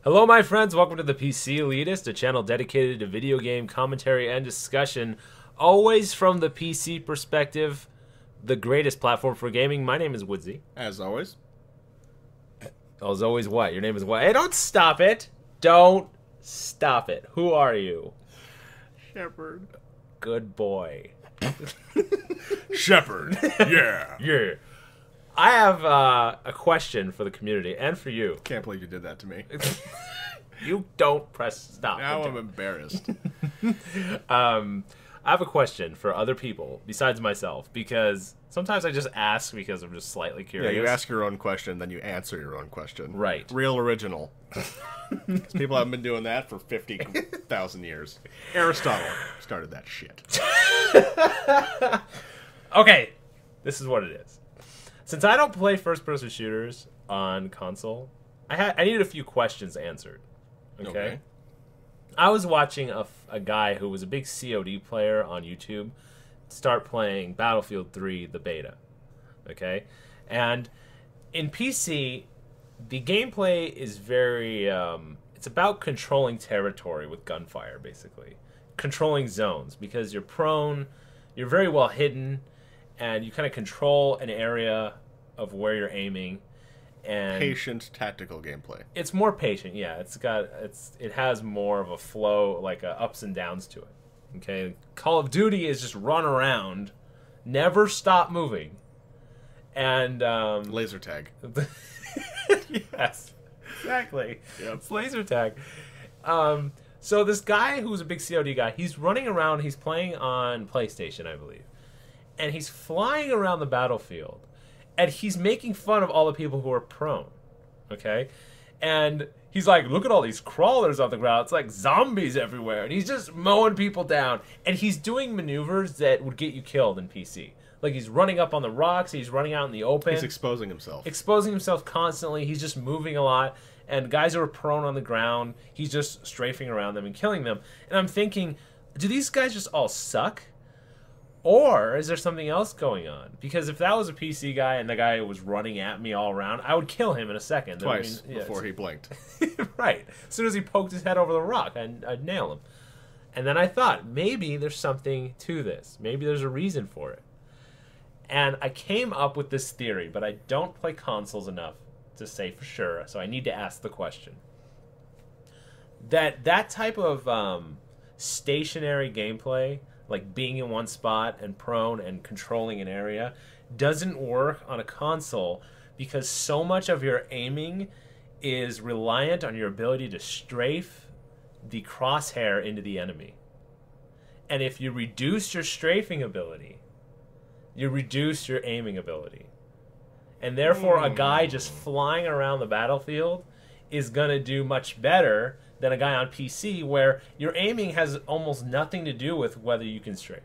Hello, my friends. Welcome to the ThePCelitist, a channel dedicated to video game commentary and discussion, always from the PC perspective, the greatest platform for gaming. My name is Woodsie. As always. Oh, as always what? Your name is what? Hey, don't stop it. Don't stop it. Who are you? Shepherd. Good boy. Shepherd. Yeah. Yeah. I have a question for the community and for you. Can't believe you did that to me. You don't press stop. Now I'm embarrassed. I have a question for other people besides myself, because sometimes I just ask because I'm just slightly curious. Yeah, you ask your own question, then you answer your own question. Right. Real original. People haven't been doing that for 50,000 years. Aristotle started that shit. Okay, this is what it is. Since I don't play first-person shooters on console, I needed a few questions answered. Okay? I was watching a guy who was a big COD player on YouTube start playing Battlefield 3, the beta. Okay? And in PC, the gameplay is very... it's about controlling territory with gunfire, basically. Controlling zones, because you're prone, you're very well hidden, and you kind of control an area of where you're aiming. And patient tactical gameplay. It's more patient, yeah. It has more of a flow, like ups and downs to it. Okay, Call of Duty is just run around, never stop moving, and laser tag. Yes, exactly. Yep. It's laser tag. So this guy who's a big COD guy, he's running around. He's playing on PlayStation, I believe, and he's flying around the battlefield. And he's making fun of all the people who are prone, okay? And he's like, look at all these crawlers on the ground. It's like zombies everywhere. And he's just mowing people down. And he's doing maneuvers that would get you killed in PC. Like, he's running up on the rocks. He's running out in the open. He's exposing himself. Exposing himself constantly. He's just moving a lot. And guys who are prone on the ground, he's just strafing around them and killing them. And I'm thinking, do these guys just all suck? Or is there something else going on? Because if that was a PC guy and the guy was running at me all around, I would kill him in a second. Twice before he blinked. Right. As soon as he poked his head over the rock, I'd nail him. And then I thought, maybe there's something to this. Maybe there's a reason for it. And I came up with this theory, but I don't play consoles enough to say for sure, so I need to ask the question. That type of stationary gameplay, like being in one spot and prone and controlling an area, doesn't work on a console because so much of your aiming is reliant on your ability to strafe the crosshair into the enemy. And if you reduce your strafing ability, you reduce your aiming ability. And therefore, a guy just flying around the battlefield is going to do much better than a guy on PC, where your aiming has almost nothing to do with whether you can strafe.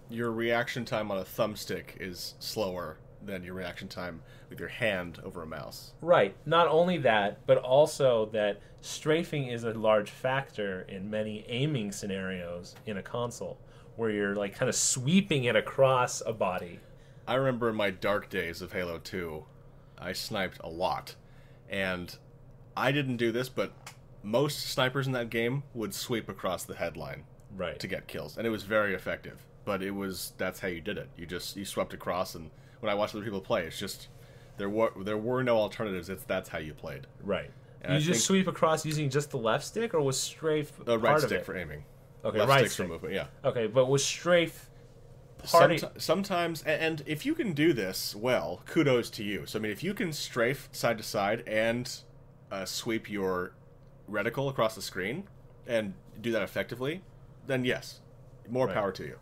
Your reaction time on a thumbstick is slower than your reaction time with your hand over a mouse. Right. Not only that, but also that strafing is a large factor in many aiming scenarios in a console, where you're like kind of sweeping it across a body. I remember in my dark days of Halo 2, I sniped a lot. And I didn't do this, but most snipers in that game would sweep across the headline to get kills, and it was very effective. But that's how you did it. You swept across, and when I watched other people play, it's just there were no alternatives. That's how you played. Right. And you just sweep across using just the left stick, or was strafe the right part stick of it? for aiming. Okay, left right stick stick for movement. Yeah. Okay, but was strafe sometimes, and if you can do this well, kudos to you. So I mean, if you can strafe side to side and sweep your reticle across the screen and do that effectively, then yes, more power to you.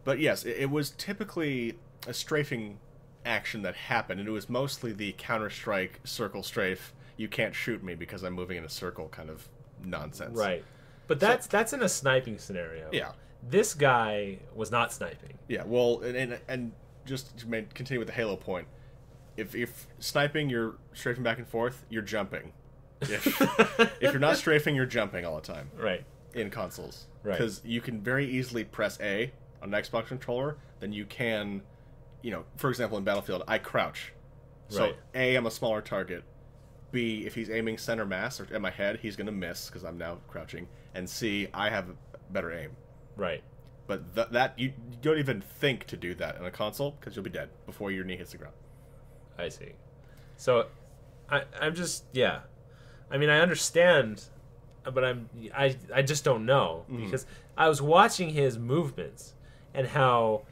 But yes, it was typically a strafing action that happened, and it was mostly the Counter-Strike circle strafe, you can't shoot me because I'm moving in a circle kind of nonsense. Right. But that's in a sniping scenario. Yeah. This guy was not sniping. Yeah, well, and just to continue with the Halo point, if sniping, you're strafing back and forth, you're jumping. If you're not strafing, you're jumping all the time. Right. In consoles. Right. Because you can very easily press A on an Xbox controller, then you can, for example, in Battlefield, I crouch. So Right. A, I'm a smaller target. B, if he's aiming center mass or at my head, he's going to miss because I'm now crouching. And C, I have better aim. Right. But that you don't even think to do that on a console because you'll be dead before your knee hits the ground. I see. So, I'm just I mean, I understand, but I just don't know because I was watching his movements and how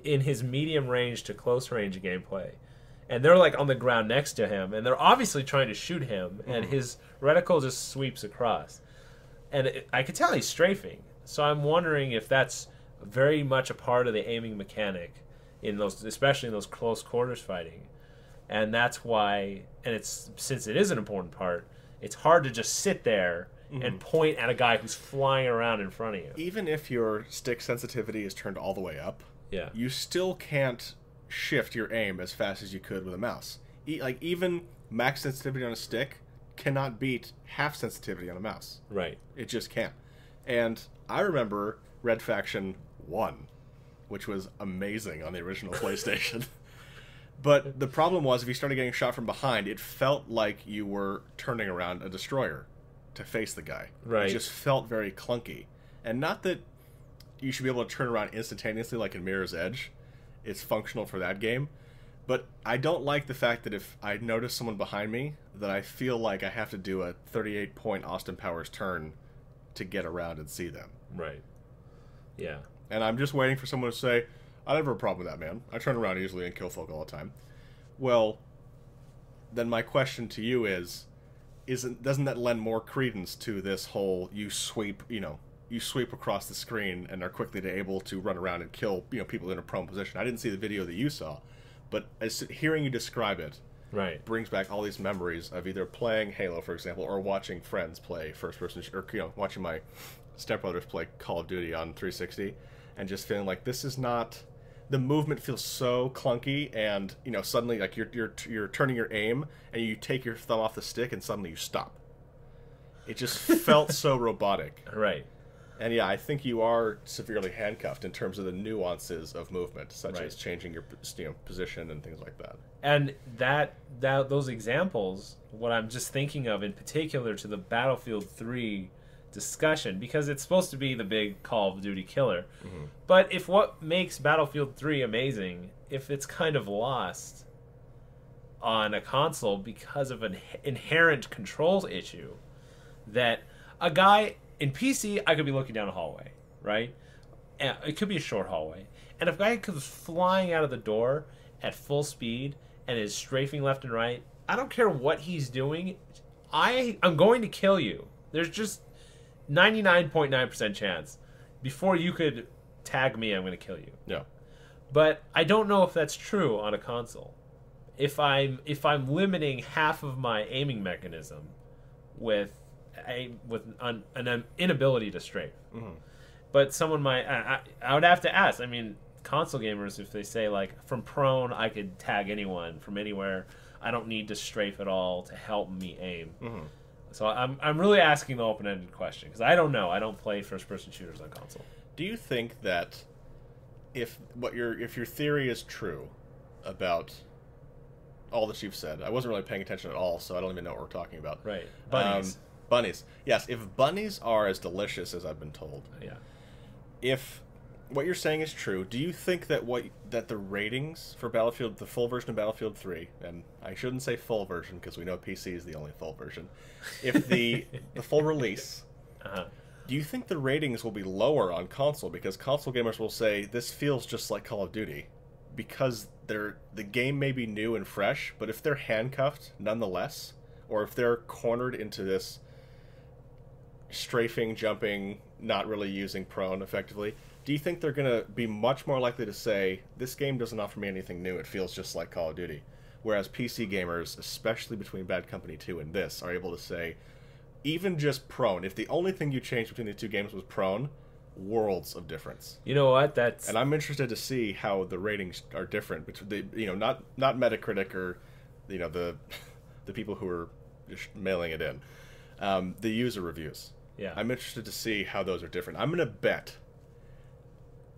in his medium range to close range gameplay, and they're like on the ground next to him, and they're obviously trying to shoot him, and his reticle just sweeps across, and I could tell he's strafing. So I'm wondering if that's very much a part of the aiming mechanic in those, especially in those close quarters fighting, and that's why. And it's since it is an important part, it's hard to just sit there and point at a guy who's flying around in front of you. Even if your stick sensitivity is turned all the way up, you still can't shift your aim as fast as you could with a mouse. Like even max sensitivity on a stick cannot beat half sensitivity on a mouse. Right. It just can't. And I remember Red Faction 1, which was amazing on the original PlayStation. But the problem was, if you started getting shot from behind, it felt like you were turning around a destroyer to face the guy. Right. It just felt very clunky. And not that you should be able to turn around instantaneously like in Mirror's Edge. It's functional for that game. But I don't like the fact that if I notice someone behind me, that I feel like I have to do a 38-point Austin Powers turn to get around and see them. Right. Yeah. And I'm just waiting for someone to say, I never have a problem with that, man. I turn around easily and kill folk all the time. Well, then my question to you is, doesn't that lend more credence to this whole you sweep across the screen and are quickly able to run around and kill people in a prone position? I didn't see the video that you saw, but hearing you describe it brings back all these memories of either playing Halo, for example, or watching friends play first person, or watching my stepbrothers play Call of Duty on 360, and just feeling like this is not. The movement feels so clunky, and suddenly like you're turning your aim and you take your thumb off the stick and suddenly you stop. It just felt so robotic. Right. And I think you are severely handcuffed in terms of the nuances of movement, such as changing your position and things like that. And that those examples, what I'm just thinking of in particular to the Battlefield 3 discussion, because it's supposed to be the big Call of Duty killer. But if what makes Battlefield 3 amazing, if it's kind of lost on a console because of an inherent controls issue, that a guy in PC, I could be looking down a hallway, right? And it could be a short hallway, and if a guy comes flying out of the door at full speed and is strafing left and right, I don't care what he's doing, I'm going to kill you. There's just 99.9% chance before you could tag me, I'm going to kill you. Yeah. But I don't know if that's true on a console. If I'm limiting half of my aiming mechanism with an inability to strafe. But someone might, I would have to ask. I mean, console gamers, if they say like from prone I could tag anyone from anywhere, I don't need to strafe at all to help me aim. So I'm really asking the open-ended question because I don't know. I don't play first-person shooters on console. Do you think that if your theory is true about all that you've said, I wasn't really paying attention at all, so I don't even know what we're talking about. Right, bunnies. Bunnies, yes. If bunnies are as delicious as I've been told, if what you're saying is true, do you think that the ratings for Battlefield, the full version of Battlefield 3, and I shouldn't say full version because we know PC is the only full version, if the full release, do you think the ratings will be lower on console because console gamers will say this feels just like Call of Duty because the game may be new and fresh, but if they're handcuffed nonetheless, or if they're cornered into this strafing, jumping, not really using prone effectively, do you think they're going to be much more likely to say, this game doesn't offer me anything new, it feels just like Call of Duty? Whereas PC gamers, especially between Bad Company 2 and this, are able to say, even just prone, if the only thing you changed between the two games was prone, worlds of difference. You know what? And I'm interested to see how the ratings are different between not Metacritic or the people who are just mailing it in, the user reviews. Yeah, I'm interested to see how those are different. I'm gonna bet.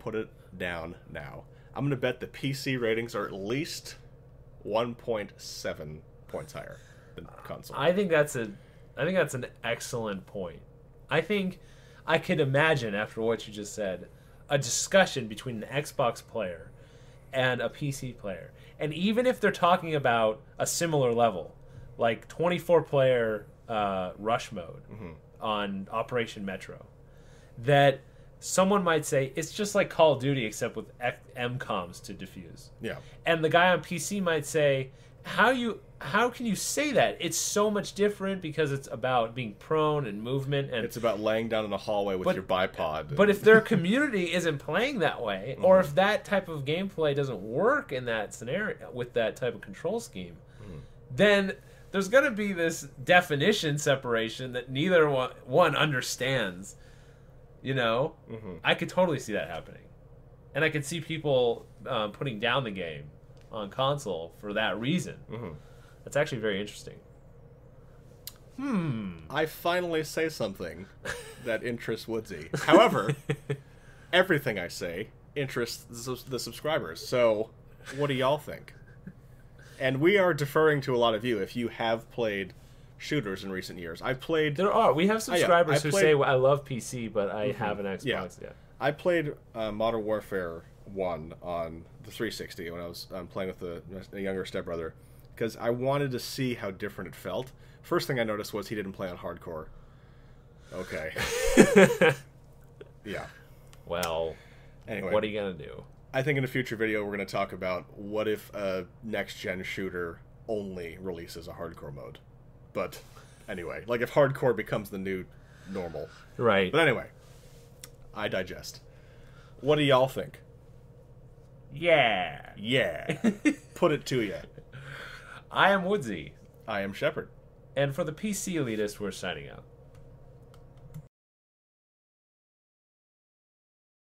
Put it down now. I'm gonna bet the PC ratings are at least 1.7 points higher. than console. I think that's an excellent point. I think I could imagine, after what you just said, a discussion between an Xbox player and a PC player. And even if they're talking about a similar level, like 24-player rush mode on Operation Metro, that someone might say it's just like Call of Duty except with MCOMs to defuse. Yeah. And the guy on PC might say, how can you say that? It's so much different because it's about being prone and movement, and it's about laying down in a hallway with your bipod. But if their community isn't playing that way, or if that type of gameplay doesn't work in that scenario with that type of control scheme, then there's going to be this definition separation that neither one understands. You know, I could totally see that happening, and I could see people putting down the game on console for that reason. That's actually very interesting. I finally say something that interests Woodsie. However, everything I say interests the subscribers. So, what do y'all think? And we are deferring to a lot of you if you have played shooters in recent years. We have subscribers who say, I love PC, but I have an Xbox. Yeah. I played Modern Warfare 1 on the 360 when I was playing with a younger stepbrother, because I wanted to see how different it felt. First thing I noticed was he didn't play on hardcore. Okay. Yeah. Well, anyway, what are you going to do? I think in a future video we're going to talk about what if a next-gen shooter only releases a hardcore mode. But anyway, like if hardcore becomes the new normal. Right. But anyway, I digest. What do y'all think? Yeah. Put it to ya. I am Woodsie. I am Shepherd. And for the PC Elitist, we're signing out.